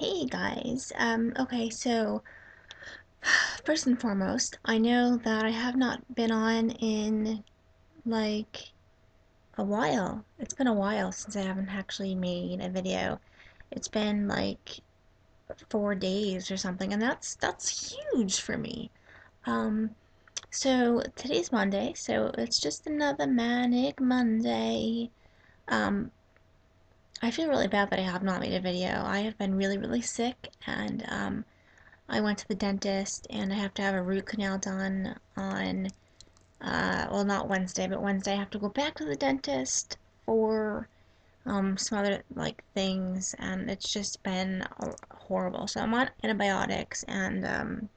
Hey guys, okay, so first and foremost, I know that I have not been on in like a while. It's been a while since I haven't actually made a video. It's been like 4 days or something, and that's huge for me. Um, so today's Monday, so it's just another manic Monday. Um, I feel really bad that I have not made a video. I have been really, really sick, and I went to the dentist and I have to have a root canal done on, well, not Wednesday, but Wednesday I have to go back to the dentist for some other like things, and it's just been horrible. So I'm on antibiotics, and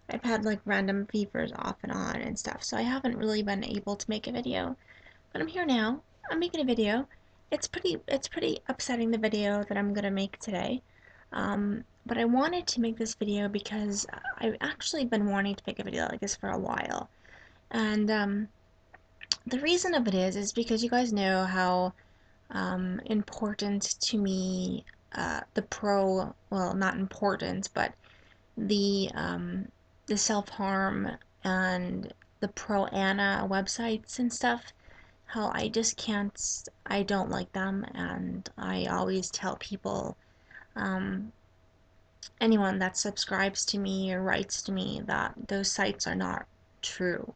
I've had like random fevers off and on and stuff. So I haven't really been able to make a video, but I'm here now. I'm making a video. It's pretty upsetting, the video that I'm gonna make today. But I wanted to make this video because I've actually been wanting to make a video like this for a while. And the reason of it is because you guys know how important to me well, not important, but the um, the self-harm and the pro-Ana websites and stuff, how I just can't, I don't like them, and I always tell people, um, anyone that subscribes to me or writes to me, that those sites are not true.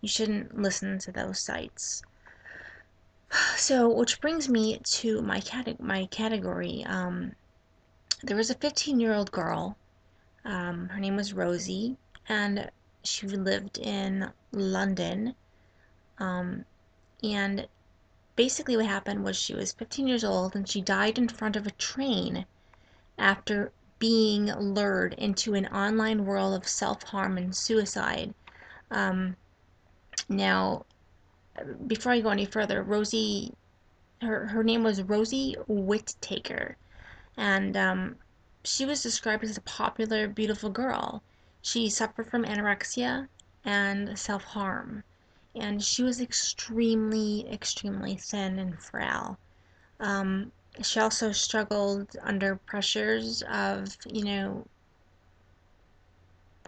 You shouldn't listen to those sites. So, which brings me to my category. There was a 15-year-old girl. Her name was Rosie, and she lived in London. Um, and basically, what happened was she was 15 years old and she died in front of a train after being lured into an online world of self-harm and suicide. Um, Now, before I go any further, her name was Rosie-Whitaker, and she was described as a popular, beautiful girl. She suffered from anorexia and self-harm, and she was extremely, extremely thin and frail. Um, she also struggled under pressures of,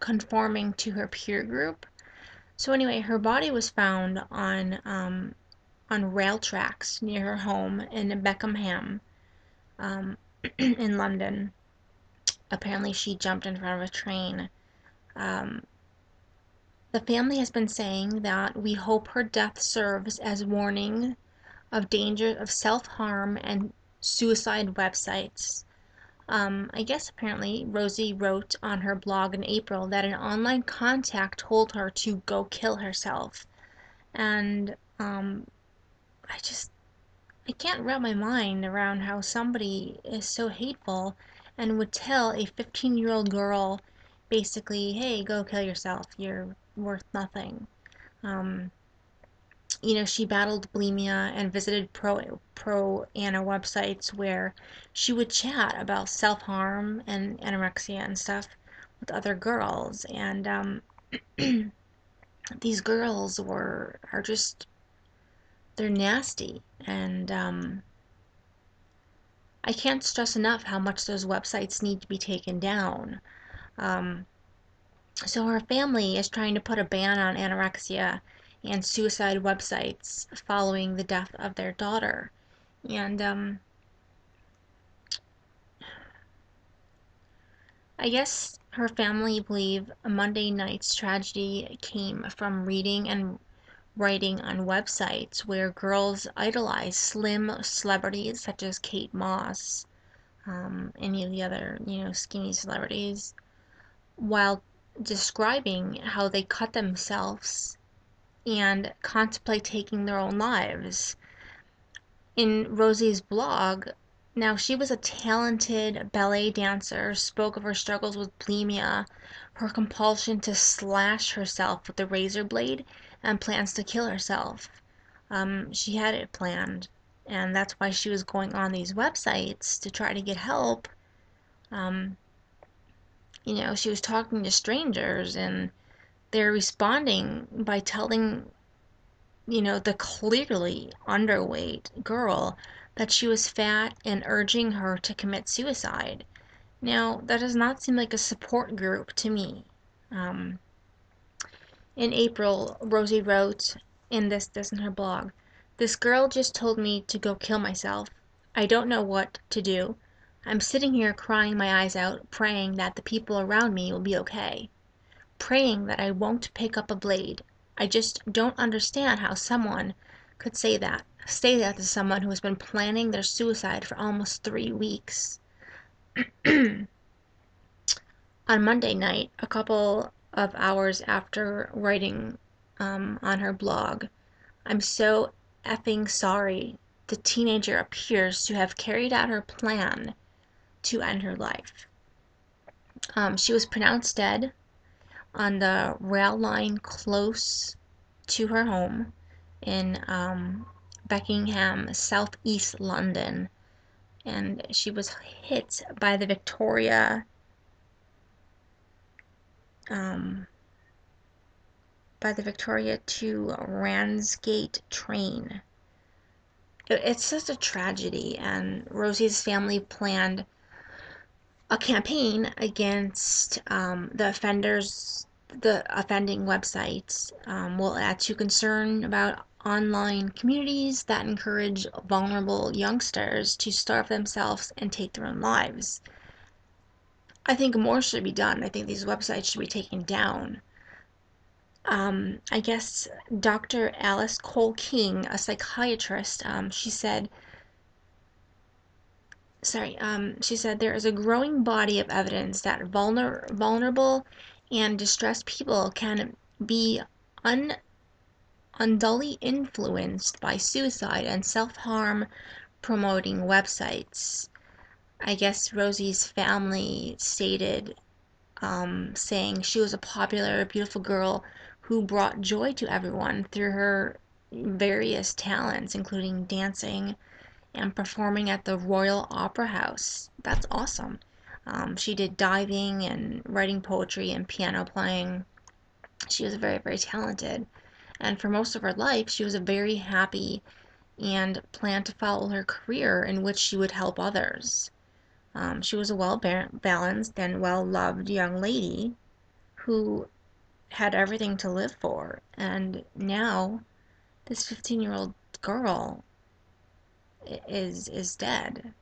conforming to her peer group. So anyway, her body was found on rail tracks near her home in Beckenham, um, in London. Apparently, she jumped in front of a train. Um, the family has been saying that we hope her death serves as warning of danger of self-harm and suicide websites. I guess apparently Rosie wrote on her blog in April that an online contact told her to go kill herself. And I just, I can't wrap my mind around how somebody is so hateful and would tell a 15-year-old girl basically, hey, go kill yourself. You're worth nothing. Um, she battled bulimia and visited pro Anna websites where she would chat about self-harm and anorexia and stuff with other girls. And these girls are just, they're nasty. And I can't stress enough how much those websites need to be taken down. Um, so her family is trying to put a ban on anorexia and suicide websites following the death of their daughter. And I guess her family believe a Monday night's tragedy came from reading and writing on websites where girls idolize slim celebrities such as Kate Moss, any of the other, skinny celebrities, while describing how they cut themselves and contemplate taking their own lives. In Rosie's blog, now she was a talented ballet dancer, spoke of her struggles with bulimia, her compulsion to slash herself with a razor blade, and plans to kill herself. She had it planned, and that's why she was going on these websites to try to get help. Um, she was talking to strangers, and they're responding by telling, the clearly underweight girl that she was fat and urging her to commit suicide. Now, that does not seem like a support group to me. Um, in April, Rosie wrote this in her blog. This girl just told me to go kill myself. I don't know what to do. I'm sitting here crying my eyes out, praying that the people around me will be okay. Praying that I won't pick up a blade. I just don't understand how someone could say that to someone who has been planning their suicide for almost 3 weeks. On Monday night, a couple of hours after writing on her blog, I'm so effing sorry. The teenager appears to have carried out her plan to end her life. She was pronounced dead on the rail line close to her home in Beckingham, southeast London, and she was hit um, by the Victoria to Ramsgate train. It's just a tragedy, and Rosie's family planned a campaign against the offending websites. Will add to concern about online communities that encourage vulnerable youngsters to starve themselves and take their own lives. I think more should be done. I think these websites should be taken down. I guess Dr. Alice Cole King, a psychiatrist, she said there is a growing body of evidence that vulnerable and distressed people can be unduly influenced by suicide and self-harm promoting websites. I guess Rosie's family stated, saying she was a popular, beautiful girl who brought joy to everyone through her various talents, including dancing and performing at the Royal Opera House. That's awesome. She did diving and writing poetry and piano playing. She was very, very talented. And for most of her life, she was a very happy and planned to follow her career in which she would help others. She was a well balanced and well loved young lady who had everything to live for. And now, this 15-year-old girl is dead.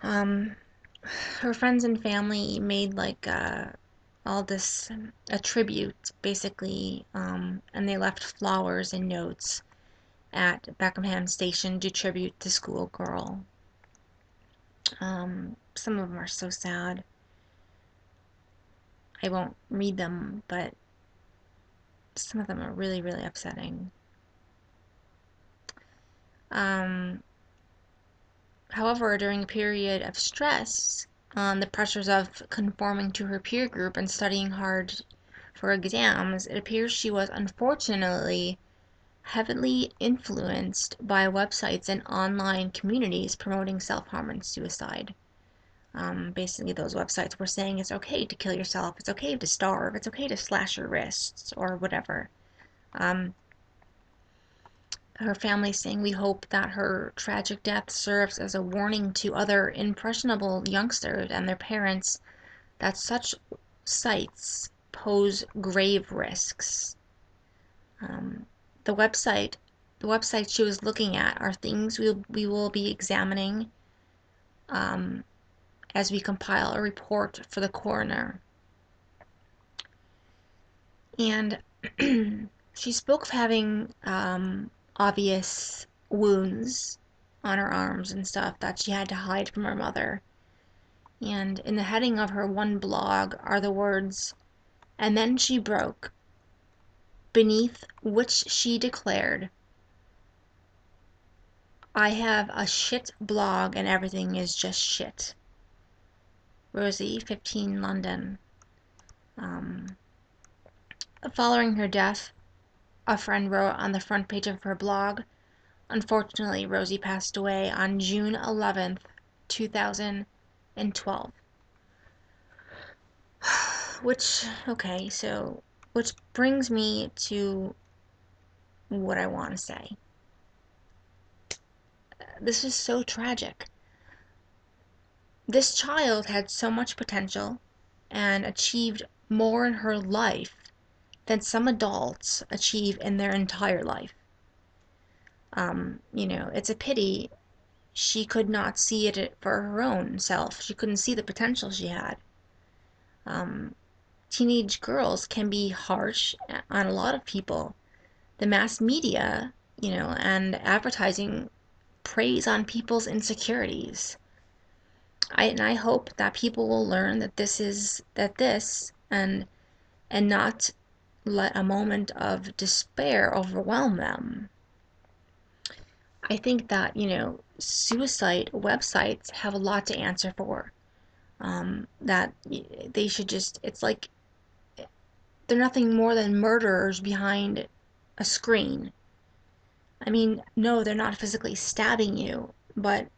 Um, Her friends and family made like all this a tribute basically, and they left flowers and notes at Beckenham Station to tribute the schoolgirl. Some of them are so sad. I won't read them, but some of them are really, really upsetting. Um, However, during a period of stress, the pressures of conforming to her peer group and studying hard for exams, it appears she was unfortunately heavily influenced by websites and online communities promoting self-harm and suicide. Basically, those websites were saying it's okay to kill yourself, it's okay to starve, it's okay to slash your wrists, or whatever. Um, Her family saying, we hope that her tragic death serves as a warning to other impressionable youngsters and their parents that such sites pose grave risks. Um, the website the websites she was looking at are things we will be examining um, as we compile a report for the coroner. And she spoke of having obvious wounds on her arms and stuff that she had to hide from her mother. And in the heading of her one blog are the words, "And then she broke," beneath which she declared, "I have a shit blog and everything is just shit." Rosie, 15, London. Um, Following her death, a friend wrote on the front page of her blog, "Unfortunately, Rosie passed away on June 11th, 2012. Which brings me to what I want to say. This is so tragic. This child had so much potential and achieved more in her life than some adults achieve in their entire life. It's a pity she could not see it for her own self. She couldn't see the potential she had. Um, Teenage girls can be harsh on a lot of people. The mass media, and advertising preys on people's insecurities. I hope that people will learn that this and not let a moment of despair overwhelm them. I think that, suicide websites have a lot to answer for. That they should just, it's like they're nothing more than murderers behind a screen. I mean, no, they're not physically stabbing you, but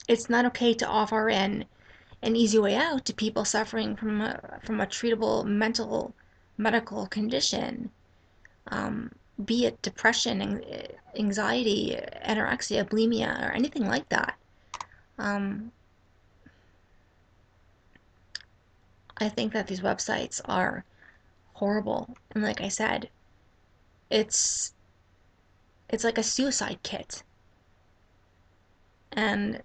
it's not okay to offer an easy way out to people suffering from a treatable medical condition, be it depression, anxiety, anorexia, bulimia, or anything like that. Um, I think that these websites are horrible, and like I said, it's it's like a suicide kit, and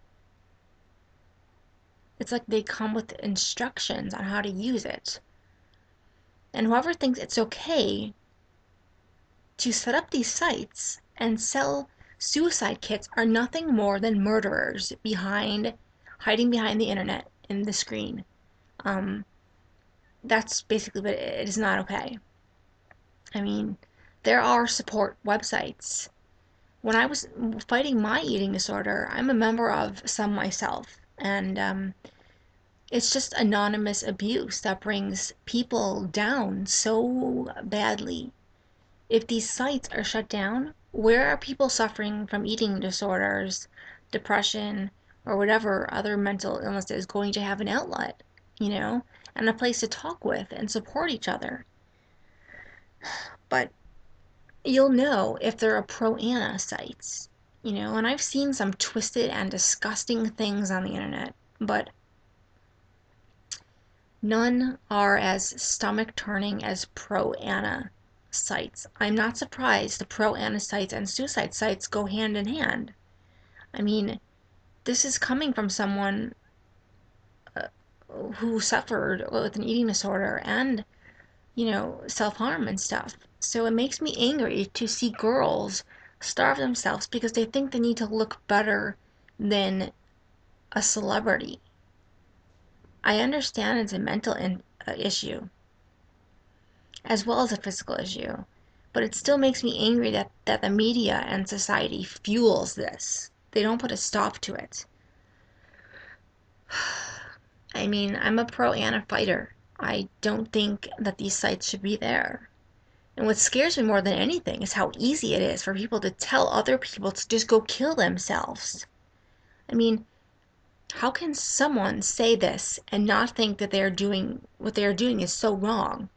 it's like they come with instructions on how to use it. And whoever thinks it's okay to set up these sites and sell suicide kits are nothing more than murderers hiding behind the internet in the screen. Um, that's basically what it is. Not okay. I mean, there are support websites. When I was fighting my eating disorder, I'm a member of some myself, and it's just anonymous abuse that brings people down so badly. If these sites are shut down, where are people suffering from eating disorders, depression, or whatever other mental illnesses going to have an outlet, and a place to talk with and support each other? But you'll know if there are pro-Anna sites, and I've seen some twisted and disgusting things on the internet, but none are as stomach-turning as pro-Anna sites. I'm not surprised the pro-Anna sites and suicide sites go hand in hand. I mean, this is coming from someone who suffered with an eating disorder and, self-harm and stuff. So it makes me angry to see girls starve themselves because they think they need to look better than a celebrity. I understand it's a mental issue as well as a physical issue, but it still makes me angry that the media and society fuels this. They don't put a stop to it. I mean, I'm a pro-Anna fighter. I don't think that these sites should be there. And what scares me more than anything is how easy it is for people to tell other people to just go kill themselves. I mean, how can someone say this and not think that what they are doing is so wrong?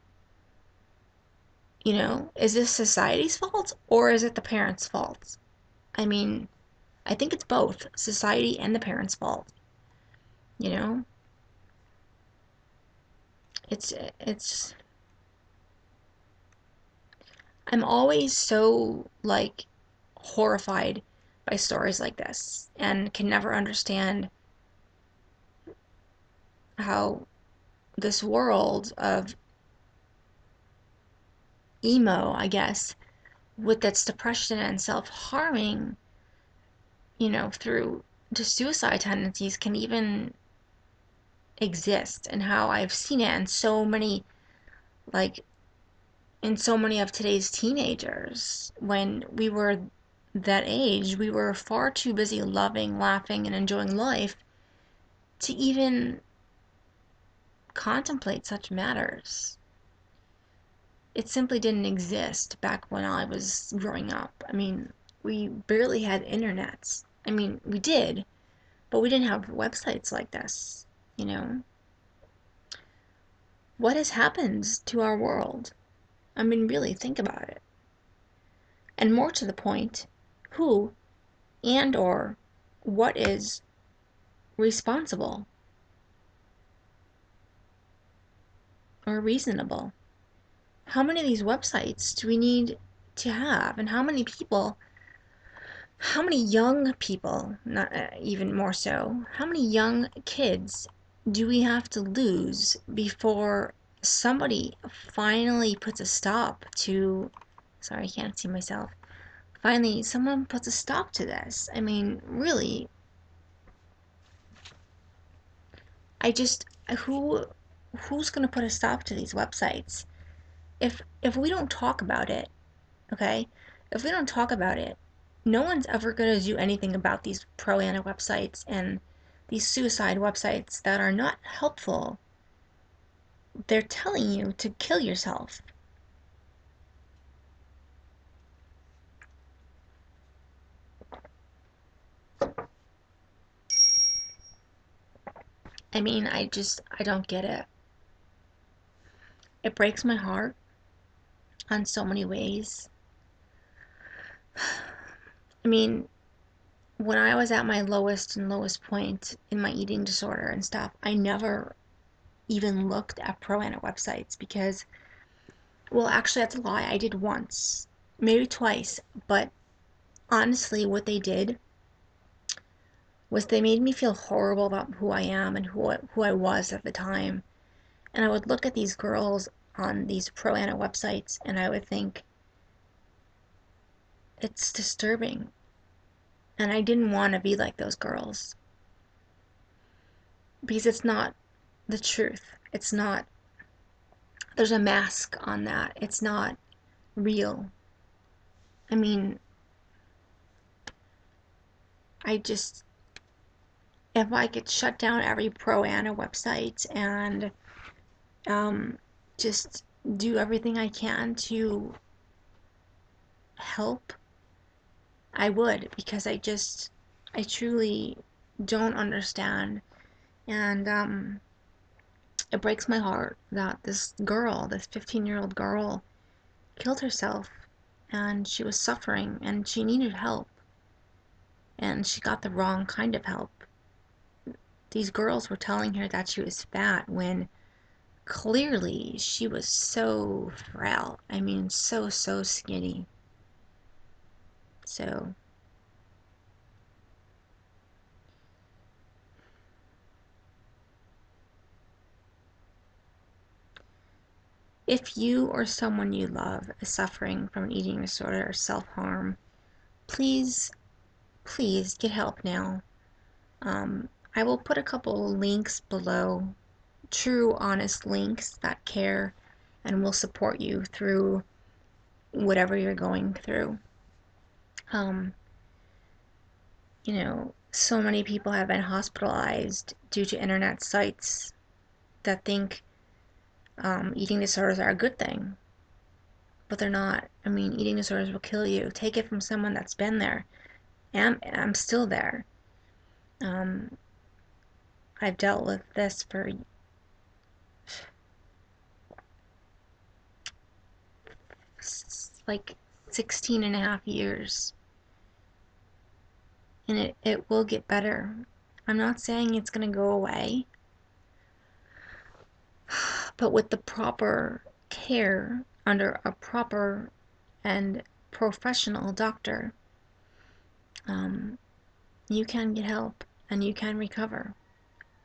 Is this society's fault or is it the parents' fault? I mean, I think it's both society and the parents' fault. You know, it's I'm always so like horrified by stories like this and can never understand how this world of emo, I guess, with its depression and self-harming, through to suicide tendencies can even exist, and how I've seen it like in so many of today's teenagers. When we were that age, we were far too busy loving, laughing, and enjoying life to even contemplate such matters. It simply didn't exist back when I was growing up. I mean, we barely had internets. I mean, we did, but we didn't have websites like this, you know? What has happened to our world? I mean, really think about it. And more to the point, who and or what is responsible or reasonable. How many of these websites do we need to have? And how many young people, not even more so, how many young kids do we have to lose before somebody finally puts a stop to, sorry, I can't see myself. Finally, someone puts a stop to this. I mean, really, I just, who, who's going to put a stop to these websites? If we don't talk about it, okay? If we don't talk about it, no one's ever going to do anything about these pro-ana websites and these suicide websites that are not helpful. They're telling you to kill yourself. I mean, I don't get it. It breaks my heart on so many ways. I mean, when I was at my lowest point in my eating disorder and stuff, I never even looked at pro-ana websites because, well, actually, that's a lie. I did once, maybe twice, but honestly, what they did was they made me feel horrible about who I am and who I was at the time. And I would look at these girls on these pro-ana websites and I would think, it's disturbing. And I didn't want to be like those girls because it's not the truth. It's not, there's a mask on that. It's not real. I mean, I just, if I could shut down every pro-ana website and um, just do everything I can to help, I would, because I truly don't understand. And it breaks my heart that this girl, this 15-year-old girl, killed herself and she was suffering and she needed help and she got the wrong kind of help. These girls were telling her that she was fat when clearly she was so frail. I mean, so skinny. So, if you or someone you love is suffering from an eating disorder or self-harm, please, please get help now. I will put a couple links below, true, honest links that care and will support you through whatever you're going through. Um, so many people have been hospitalized due to internet sites that think eating disorders are a good thing, but they're not. I mean, eating disorders will kill you. Take it from someone that's been there. And I'm still there. Um, I've dealt with this for like 16 and a half years, and it will get better. I'm not saying it's going to go away, but with the proper care under a proper and professional doctor, um, you can get help and you can recover.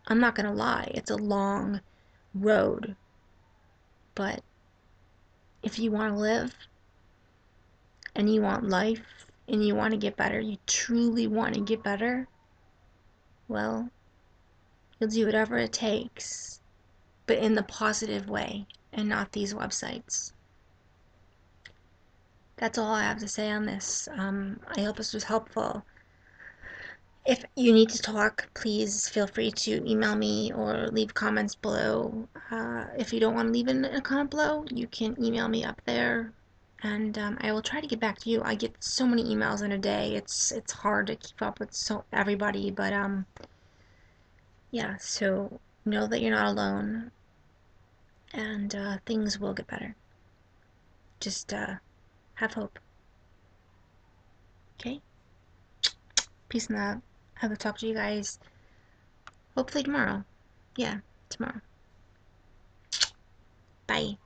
I'm not going to lie, it's a long road, but if you want to live and you want life and you want to get better, you truly want to get better, well, you'll do whatever it takes, but in the positive way and not these websites. That's all I have to say on this. I hope this was helpful. If you need to talk, please feel free to email me or leave comments below. If you don't want to leave a comment below, you can email me up there, and I will try to get back to you. I get so many emails in a day. It's hard to keep up with everybody, but yeah. So know that you're not alone, and things will get better. Just have hope. Okay. Peace and love. I will talk to you guys Hopefully tomorrow. Yeah, tomorrow. Bye.